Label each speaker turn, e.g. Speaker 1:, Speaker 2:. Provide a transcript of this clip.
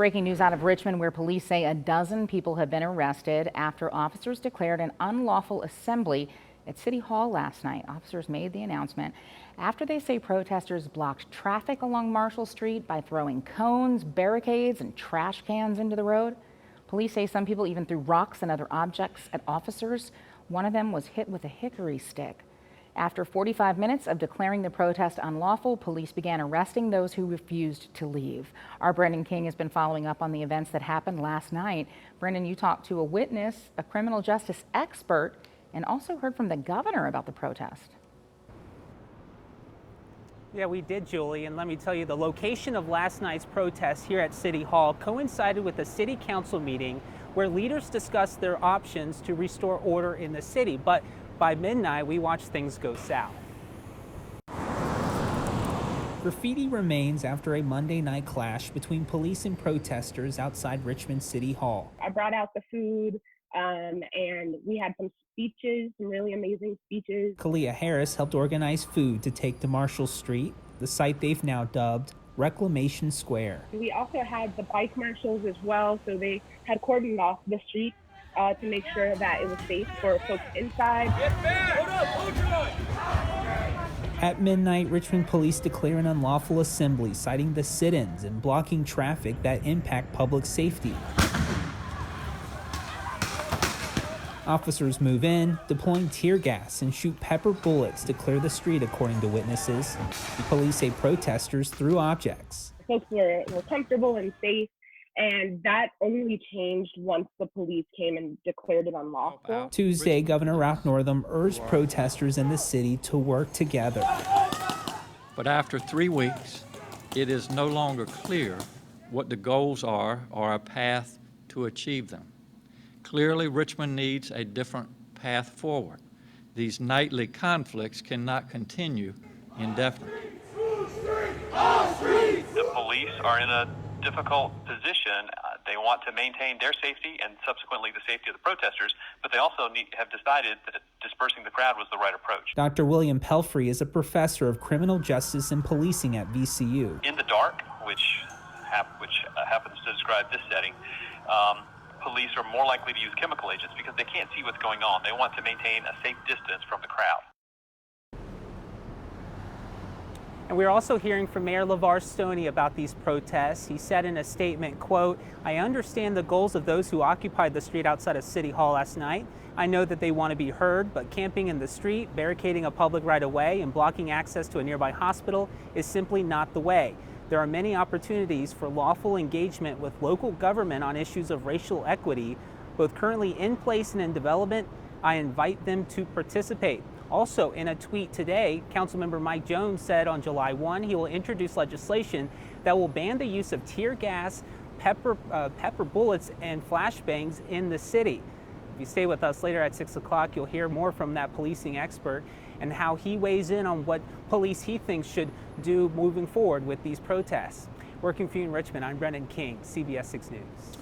Speaker 1: Breaking news out of Richmond, where police say a dozen people have been arrested after officers declared an unlawful assembly at City Hall last night. Officers made the announcement after they say protesters blocked traffic along Marshall Street by throwing cones, barricades, and trash cans into the road. Police say some people even threw rocks and other objects at officers. One of them was hit with a hickory stick. After 45 minutes of declaring the protest unlawful, police began arresting those who refused to leave. Our Brendan King has been following up on the events that happened last night. Brendan, you talked to a witness, a criminal justice expert, and also heard from the governor about the protest.
Speaker 2: Yeah, we did, Julie, and let me tell you, the location of last night's protest here at City Hall coincided with a city council meeting where leaders discussed their options to restore order in the city. But by midnight, we watched things go south. Graffiti remains after a Monday night clash between police and protesters outside Richmond City Hall.
Speaker 3: I brought out the food, and we had some speeches, some really amazing speeches.
Speaker 2: Kalia Harris helped organize food to take to Marshall Street, the site they've now dubbed Reclamation Square.
Speaker 3: We also had the bike marshals as well, so they had cordoned off the street to make sure that it was safe for folks inside.
Speaker 4: Get back! Hold up, hold your
Speaker 2: At midnight, Richmond police declare an unlawful assembly, citing the sit-ins and blocking traffic that impact public safety. Officers move in, deploying tear gas and shoot pepper bullets to clear the street, according to witnesses. The police say protesters threw objects.
Speaker 3: Folks were comfortable and safe, and that only changed once the police came and declared it unlawful.
Speaker 2: Tuesday, Governor Ralph Northam urged protesters in the city to work together.
Speaker 5: But after 3 weeks, it is no longer clear what the goals are or a path to achieve them. Clearly, Richmond needs a different path forward. These nightly conflicts cannot continue indefinitely.
Speaker 6: The police are in a difficult position. They want to maintain their safety and subsequently the safety of the protesters, but they also have decided that dispersing the crowd was the right approach.
Speaker 2: Dr. William Pelfrey is a professor of criminal justice and policing at VCU.
Speaker 6: In the dark, which happens to describe this setting, police are more likely to use chemical agents because they can't see what's going on. They want to maintain a safe distance from the crowd.
Speaker 2: And we're also hearing from Mayor LeVar Stoney about these protests. He said in a statement, quote, "I understand the goals of those who occupied the street outside of City Hall last night. I know that they want to be heard, but camping in the street, barricading a public right-of-way, and blocking access to a nearby hospital is simply not the way. There are many opportunities for lawful engagement with local government on issues of racial equity, both currently in place and in development. I invite them to participate." Also, in a tweet today, Councilmember Mike Jones said on July 1 he will introduce legislation that will ban the use of tear gas, pepper bullets, and flashbangs in the city. If you stay with us later at 6 o'clock, you'll hear more from that policing expert and how he weighs in on what police he thinks should do moving forward with these protests. Working for you in Richmond, I'm Brendan King, CBS 6 News.